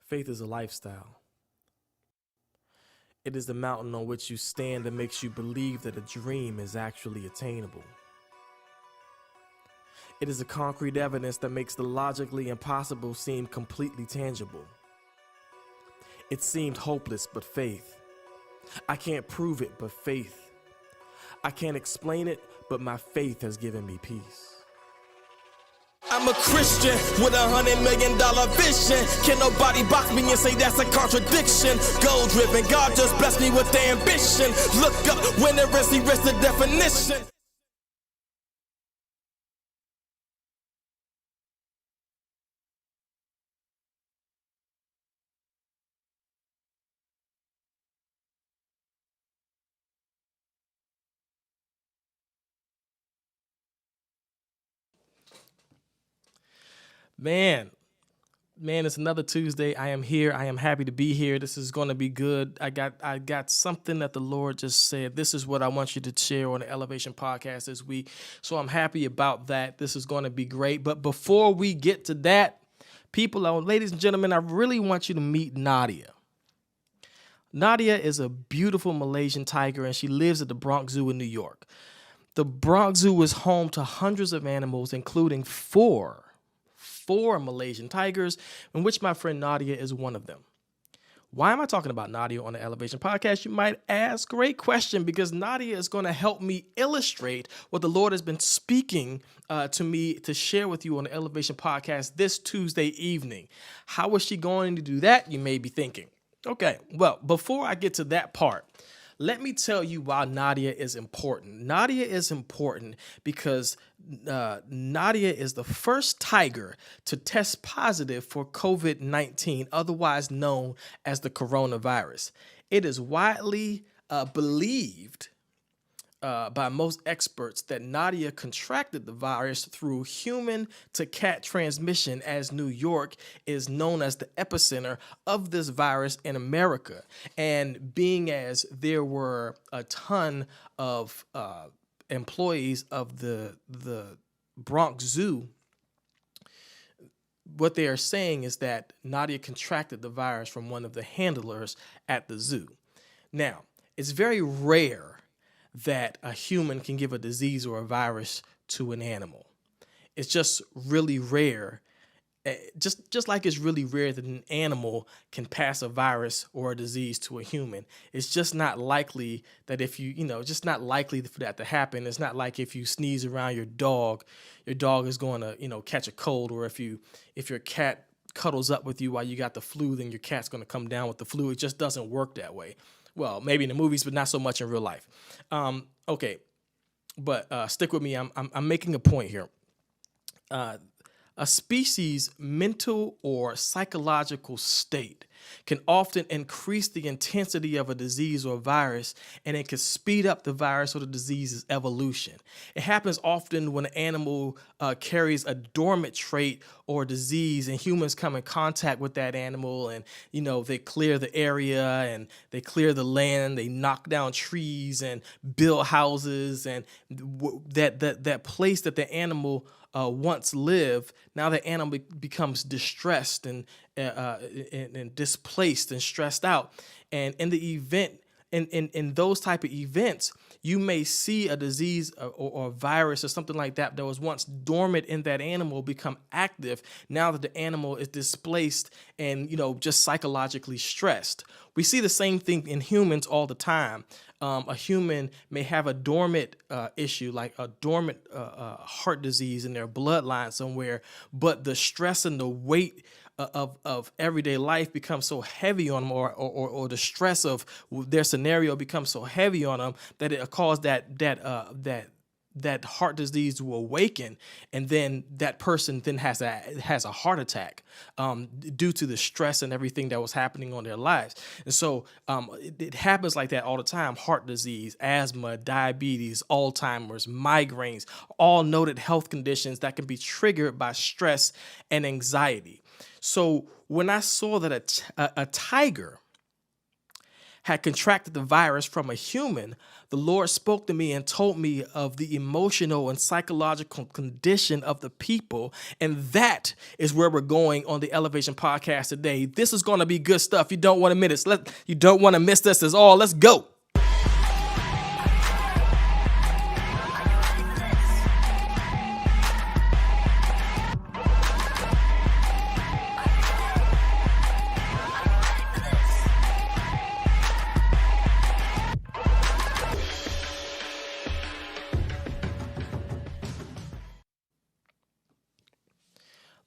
Faith is a lifestyle. It is the mountain on which you stand that makes you believe that a dream is actually attainable. It is the concrete evidence that makes the logically impossible seem completely tangible. It seemed hopeless, but faith. I can't prove it, but faith. I can't explain it, but my faith has given me peace. I'm a Christian with $100 million vision. Can nobody box me and say that's a contradiction? Goal driven, God just blessed me with the ambition. Look up when there is, he rests the definition. Man, it's another Tuesday. I am here. I am happy to be here. This is going to be good. I got something that the Lord just said. This is what I want you to share on the Elevation Podcast this week. So I'm happy about that. This is going to be great. But before we get to that, ladies and gentlemen, I really want you to meet Nadia. Nadia is a beautiful Malaysian tiger, and she lives at the Bronx Zoo in New York. The Bronx Zoo is home to hundreds of animals, including four Malaysian tigers, in which my friend Nadia is one of them. Why am I talking about Nadia on the Elevation Podcast? You might ask. Great question, because Nadia is going to help me illustrate what the Lord has been speaking to me to share with you on the Elevation Podcast this Tuesday evening. How is she going to do that? You may be thinking. Okay, well, before I get to that part, let me tell you why Nadia is important. Nadia is important because Nadia is the first tiger to test positive for COVID-19, otherwise known as the coronavirus. It is widely believed by most experts that Nadia contracted the virus through human to cat transmission, as New York is known as the epicenter of this virus in America. And being as there were a ton of employees of the Bronx Zoo, what they are saying is that Nadia contracted the virus from one of the handlers at the zoo. Now, it's very rare that a human can give a disease or a virus to an animal. It's just really rare. Just like it's really rare that an animal can pass a virus or a disease to a human. It's just not likely that just not likely for that to happen. It's not like if you sneeze around your dog is going to, catch a cold, or if your cat cuddles up with you while you got the flu, then your cat's going to come down with the flu. It just doesn't work that way. Well, maybe in the movies, but not so much in real life. Okay, but stick with me. I'm making a point here. A species' mental or psychological state can often increase the intensity of a disease or virus, and it can speed up the virus or the disease's evolution. It happens often when an animal carries a dormant trait or disease, and humans come in contact with that animal, and they clear the area and they clear the land, they knock down trees and build houses, and that place that the animal once lived, now the animal becomes distressed and displaced and stressed out. And in the event, in those type of events, you may see a disease or a virus or something like that was once dormant in that animal become active now that the animal is displaced and, just psychologically stressed. We see the same thing in humans all the time. A human may have a dormant issue, like a dormant heart disease in their bloodline somewhere, but the stress and the weight of everyday life becomes so heavy on them, or the stress of their scenario becomes so heavy on them that it causes that heart disease to awaken, and then that person then has a heart attack due to the stress and everything that was happening on their lives. And so it happens like that all the time. Heart disease, asthma, diabetes, Alzheimer's, migraines, all noted health conditions that can be triggered by stress and anxiety. So when I saw that a tiger had contracted the virus from a human, the Lord spoke to me and told me of the emotional and psychological condition of the people. And that is where we're going on the Elevation Podcast today. This is going to be good stuff. You don't want to miss this. You don't want to miss this at all. Let's go.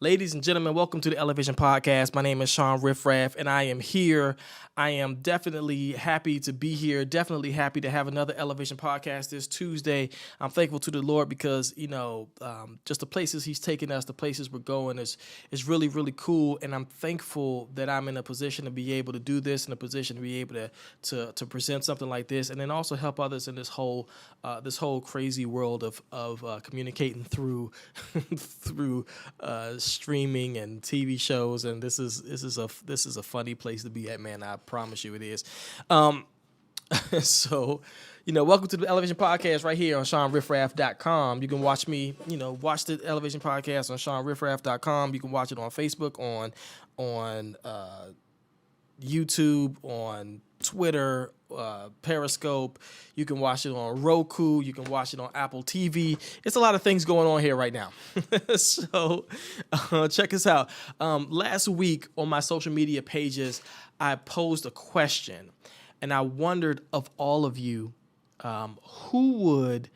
Ladies and gentlemen, welcome to the Elevation Podcast. My name is Shawn Riff-Raff, and I am here. I am definitely happy to be here, definitely happy to have another Elevation Podcast this Tuesday. I'm thankful to the Lord because, just the places he's taking us, the places we're going is really, really cool, and I'm thankful that I'm in a position to be able to do this, in a position to be able to present something like this, and then also help others in this whole crazy world of communicating through through streaming and TV shows, and this is a funny place to be at, man. I promise you it is. So, welcome to the Elevation Podcast right here on ShawnRiffRaff.com. You can watch me, watch the Elevation Podcast on ShawnRiffRaff.com. You can watch it on Facebook, on YouTube, on Twitter, Periscope. You can watch it on Roku. You can watch it on Apple TV. It's a lot of things going on here right now. So check us out. Last week on my social media pages, I posed a question, and I wondered of all of you, who would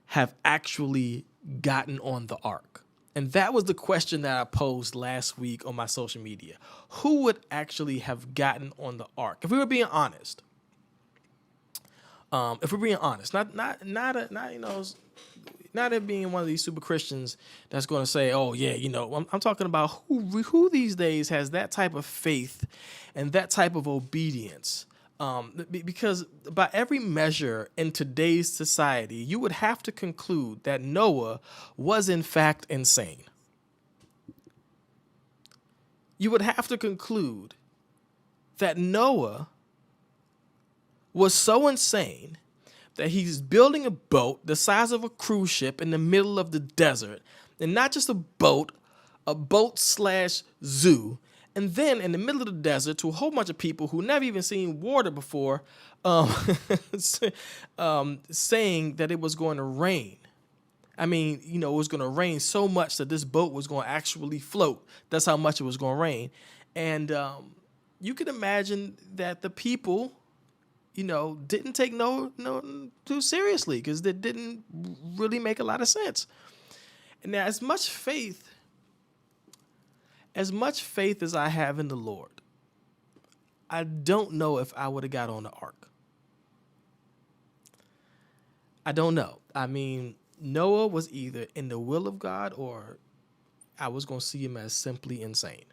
have actually gotten on the ark? And that was the question that I posed last week on my social media. Who would actually have gotten on the ark? If we were being honest. Not it being one of these super Christians that's going to say, oh yeah, I'm talking about who these days has that type of faith and that type of obedience. Because by every measure in today's society, you would have to conclude that Noah was in fact insane. You would have to conclude that Noah was so insane that he's building a boat the size of a cruise ship in the middle of the desert, and not just a boat / zoo. And then in the middle of the desert, to a whole bunch of people who never even seen water before, saying that it was going to rain. I mean, it was going to rain so much that this boat was going to actually float. That's how much it was going to rain. And you can imagine that the people, didn't take no too seriously, because it didn't really make a lot of sense. And now, as much faith as I have in the Lord, I don't know if I would have got on the ark. I don't know. I mean, Noah was either in the will of God, or I was going to see him as simply insane.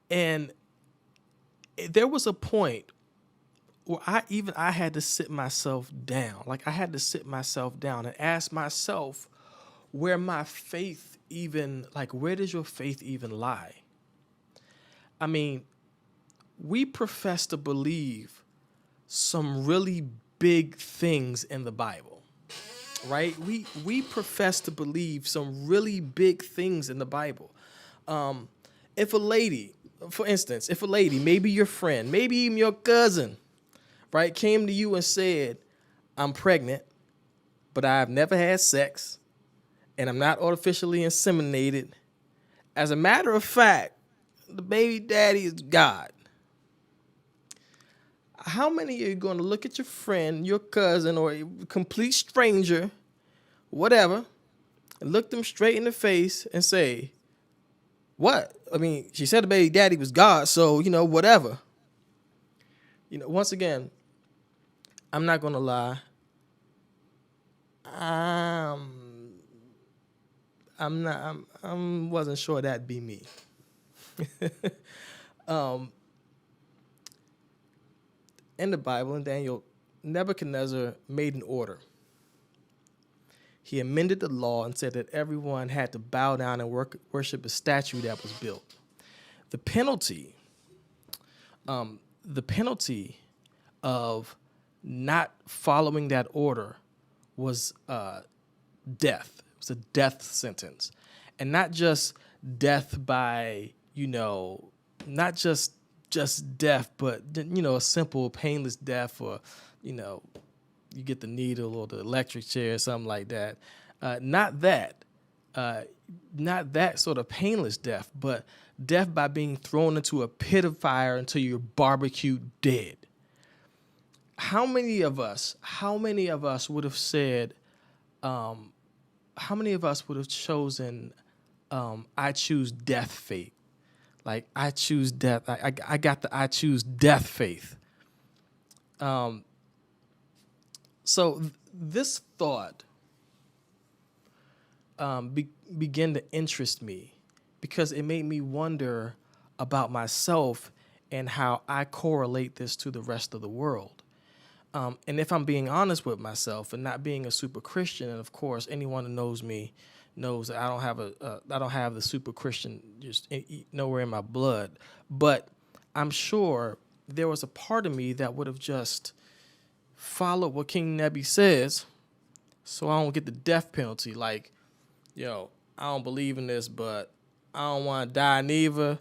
And there was a point where I had to sit myself down. Like, I had to sit myself down and ask myself where my faith where does your faith even lie? I mean, we profess to believe some really big things in the Bible, right? We profess to believe some really big things in the Bible. If a lady, for instance, maybe your friend, maybe even your cousin, right, came to you and said, I'm pregnant, but I've never had sex, and I'm not artificially inseminated. As a matter of fact, the baby daddy is God. How many are you going to look at your friend, your cousin, or a complete stranger, whatever, and look them straight in the face and say, what? I mean, she said the baby daddy was God, so, whatever. Once again, I'm not going to lie. I wasn't sure that'd be me. In the Bible, in Daniel, Nebuchadnezzar made an order. He amended the law and said that everyone had to bow down and worship a statue that was built. The penalty The penalty of not following that order was death. It was a death sentence, and not just death by, not just death, but a simple painless death, or you get the needle or the electric chair or something like that. Not that sort of painless death, but death by being thrown into a pit of fire until you're barbecued dead. How many of us would have said, how many of us would have chosen, I choose death faith? Like, I choose death. I got the I choose death faith. So this thought began to interest me, because it made me wonder about myself and how I correlate this to the rest of the world. And if I'm being honest with myself and not being a super Christian, and of course anyone who knows me knows that I don't have the super Christian just nowhere in my blood, but I'm sure there was a part of me that would have just followed what King Nebi says, so I don't get the death penalty. Like, I don't believe in this, but I don't want to die neither,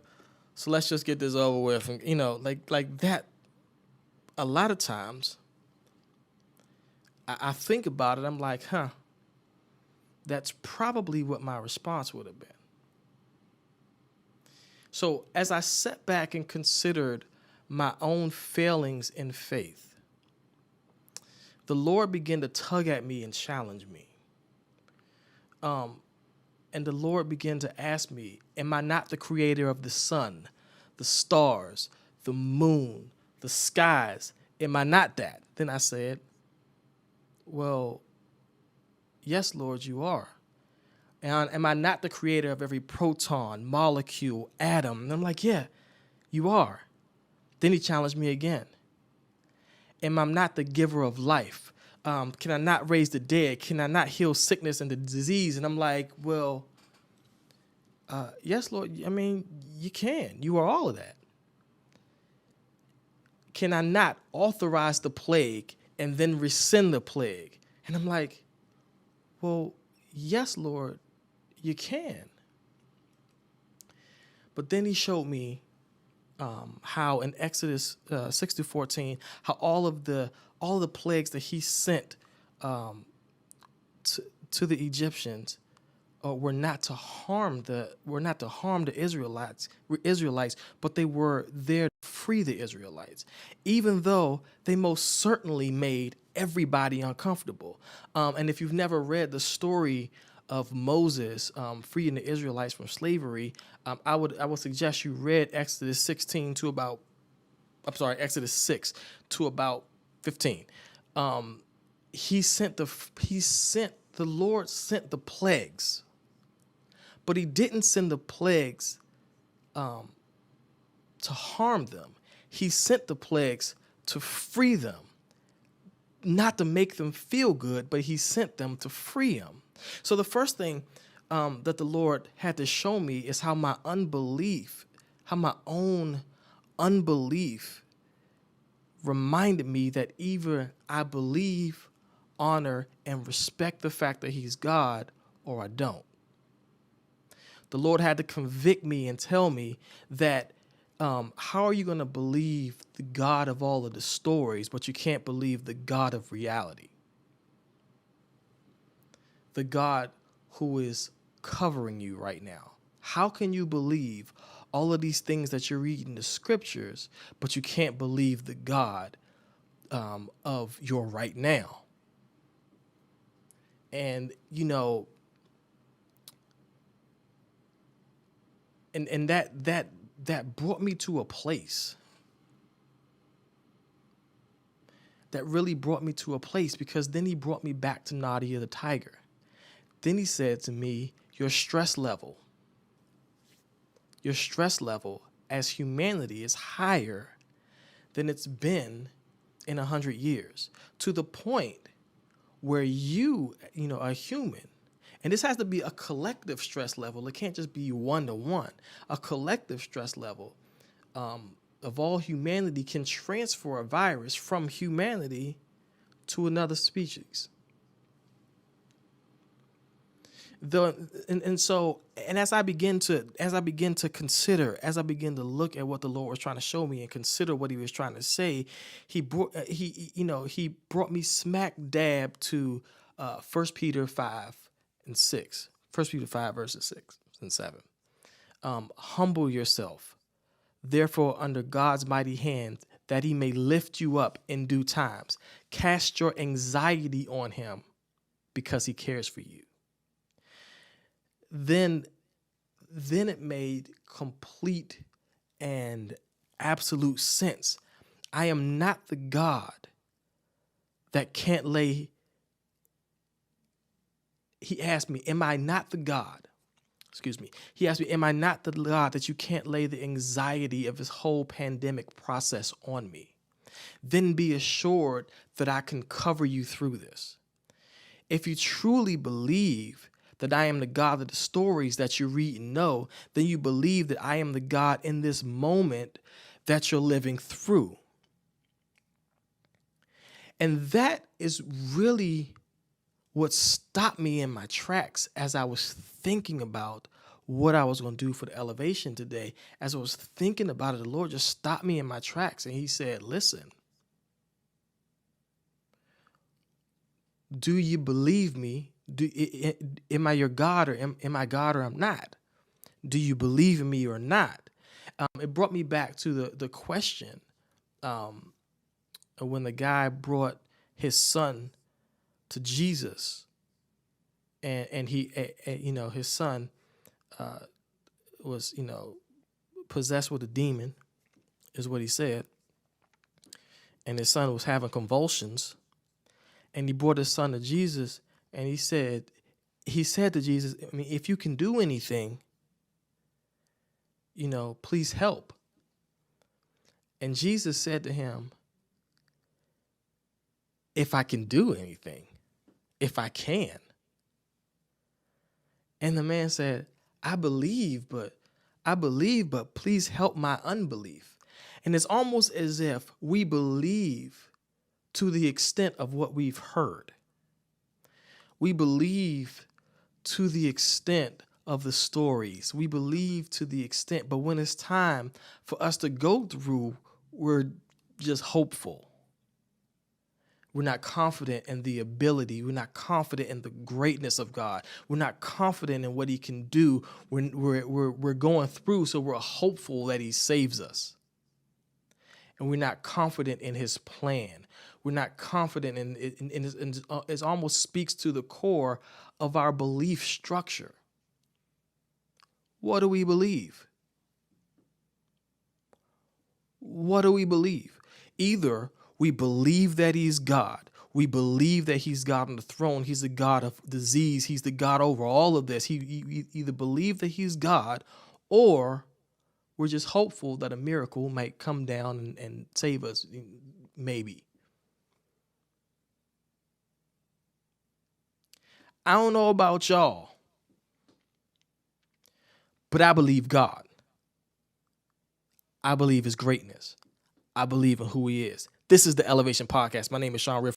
so let's just get this over with. And like that. A lot of times I think about it, I'm like, that's probably what my response would have been. So as I sat back and considered my own failings in faith, the Lord began to tug at me and challenge me. And the Lord began to ask me, am I not the creator of the sun, the stars, the moon, the skies? Am I not that? Then I said, well, yes, Lord, you are. And am I not the creator of every proton, molecule, atom? And I'm like, yeah, you are. Then he challenged me again. Am I not the giver of life? Can I not raise the dead? Can I not heal sickness and the disease? And I'm like, well, yes, Lord. I mean, you can. You are all of that. Can I not authorize the plague and then rescind the plague? And I'm like, well, yes, Lord, you can. But then he showed me how in Exodus 6-14, how all of the plagues that he sent to the Egyptians were not to harm the Israelites, but they were there to free the Israelites, even though they most certainly made everybody uncomfortable. And if you've never read the story of Moses freeing the Israelites from slavery, I would suggest you read Exodus 6 to about 15. The Lord sent the plagues, but he didn't send the plagues to harm them. He sent the plagues to free them, not to make them feel good, but he sent them to free them. So the first thing that the Lord had to show me is how my own unbelief reminded me that either I believe, honor, and respect the fact that he's God, or I don't. The Lord had to convict me and tell me that how are you going to believe the God of all of the stories, but you can't believe the God of reality? The God who is covering you right now. How can you believe all of these things that you're reading in the scriptures, but you can't believe the God of your right now? And, and that brought me to a place. That really brought me to a place, because then he brought me back to Nadia the tiger. Then he said to me, your stress level as humanity is higher than it's been in 100 years, to the point where you are human. And this has to be a collective stress level. It can't just be one-to-one. A collective stress level of all humanity can transfer a virus from humanity to another species. As I begin to consider, as I begin to look at what the Lord was trying to show me and consider what he was trying to say, he brought me smack dab to 1 Peter 5 and 6. 1 Peter 5 verses 6 and 7. Humble yourself, therefore, under God's mighty hand, that he may lift you up in due times. Cast your anxiety on him because he cares for you. Then it made complete and absolute sense. I am not the God that can't lay. He asked me, am I not the God? Excuse me. He asked me, am I not the God that you can't lay the anxiety of this whole pandemic process on me? Then be assured that I can cover you through this. If you truly believe that I am the God of the stories that you read and know, then you believe that I am the God in this moment that you're living through. And that is really what stopped me in my tracks as I was thinking about what I was going to do for the elevation today. As I was thinking about it, the Lord just stopped me in my tracks and he said, listen, do you believe me? Am I your God, or am I God or I'm not? Do you believe in me or not? It brought me back to the question when the guy brought his son to Jesus, and he, his son was, possessed with a demon, is what he said, and his son was having convulsions, and he brought his son to Jesus. And he said to Jesus, I mean, if you can do anything, please help. And Jesus said to him, if I can do anything, if I can. And the man said, I believe, but please help my unbelief. And it's almost as if we believe to the extent of what we've heard. We believe to the extent of the stories. We believe to the extent, but when it's time for us to go through, we're just hopeful. We're not confident in the ability. We're not confident in the greatness of God. We're not confident in what he can do when we're going through, so we're hopeful that he saves us. And we're not confident in his plan. We're not confident in it almost speaks to the core of our belief structure. What do we believe? What do we believe? Either we believe that he's God. We believe that he's God on the throne. He's the God of disease. He's the God over all of this. He either believe that he's God, or we're just hopeful that a miracle might come down and save us, maybe. I don't know about y'all, but I believe God. I believe his greatness. I believe in who he is. This is the Elevation Podcast. My name is Shawn. Riff-Raff.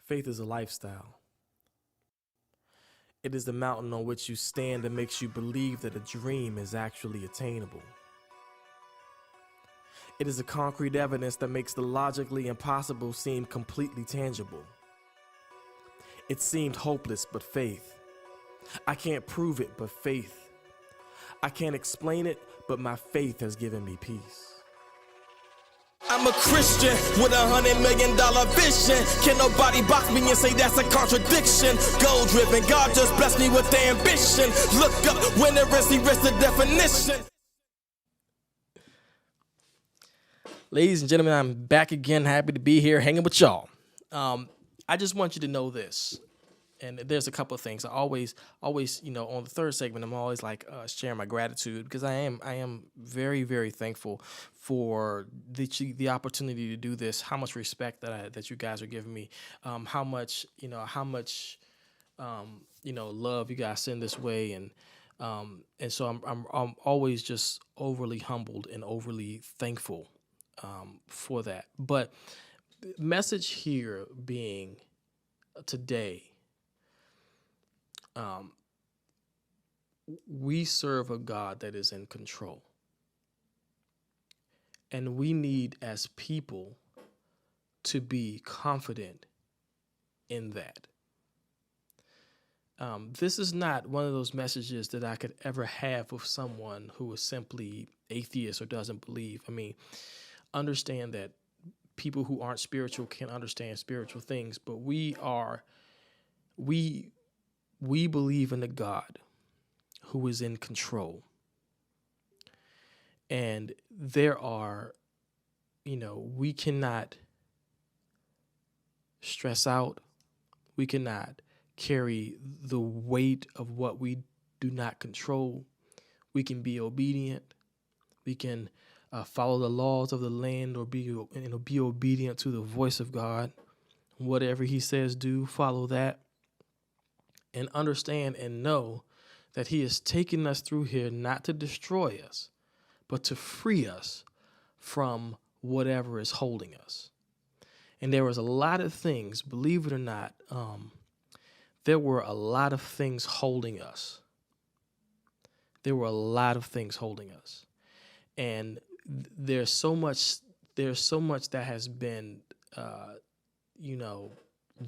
Faith is a lifestyle. It is the mountain on which you stand that makes you believe that a dream is actually attainable. It is the concrete evidence that makes the logically impossible seem completely tangible. It seemed hopeless, but faith. I can't prove it, but faith. I can't explain it, but my faith has given me peace. I'm a Christian with $100 million vision. Can nobody box me and say that's a contradiction? Goal driven, God just blessed me with ambition. Look up when there is, he rests the definition. Ladies and gentlemen, I'm back again, happy to be here, hanging with y'all. I just want you to know this, and there's a couple of things. I always, on the third segment, I'm always like sharing my gratitude, because I am very, very thankful for the opportunity to do this. How much respect that you guys are giving me, how much love you guys send this way, and And so I'm always just overly humbled and overly thankful for that. But message here being today, we serve a God that is in control. And we need, as people, to be confident in that. This is not one of those messages that I could ever have with someone who is simply atheist or doesn't believe. I mean, understand that people who aren't spiritual can understand spiritual things, but we believe in a God who is in control. And there are, we cannot stress out. We cannot carry the weight of what we do not control. We can be obedient. We can follow the laws of the land, or be obedient to the voice of God. Whatever he says, do, follow that. And understand and know that he is taking us through here not to destroy us, but to free us from whatever is holding us. And there was a lot of things, believe it or not, there were a lot of things holding us. There were a lot of things holding us. And there's so much that has been,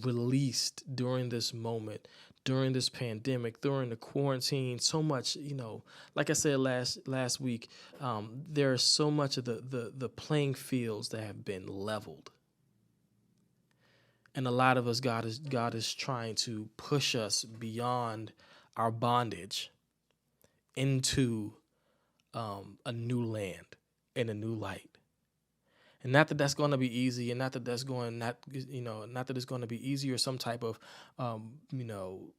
released during this moment, during this pandemic, during the quarantine. So much, like I said last week, there's so much of the playing fields that have been leveled. And a lot of us, God is trying to push us beyond our bondage into a new land and a new light. And not that that's going to be easy, and not that it's going to be easy or some type of,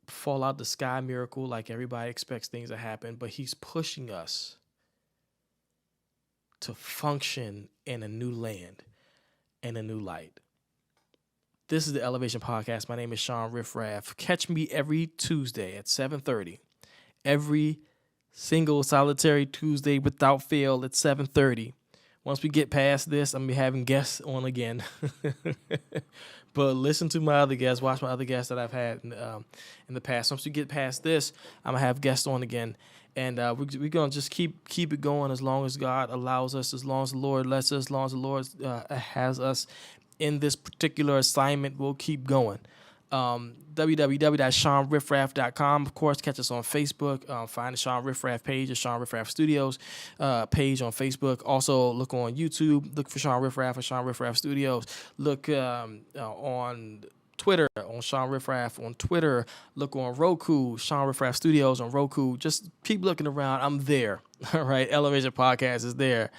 fall out the sky miracle like everybody expects things to happen. But he's pushing us to function in a new land and a new light. This is the Elevation Podcast. My name is Shawn Riff-Raff. Catch me every Tuesday at 7:30. Every single solitary Tuesday without fail at 7:30. Once we get past this, I'm going to be having guests on again. But listen to my other guests. Watch my other guests that I've had in the past. Once we get past this, I'm going to have guests on again. And we're going to just keep it going as long as God allows us, as long as the Lord lets us, as long as the Lord has us in this particular assignment. We'll keep going. www.ShawnRiffRaff.com. Of course, catch us on Facebook. Find the Shawn Riff-Raff page, the Shawn Riff-Raff Studios page on Facebook. Also, look on YouTube. Look for Shawn Riff-Raff or Shawn Riff-Raff Studios. Look on Twitter, on Shawn Riff-Raff on Twitter. Look on Roku, Shawn Riff-Raff Studios on Roku. Just keep looking around. I'm there. All right. Elevation Podcast is there.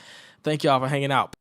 Thank y'all for hanging out.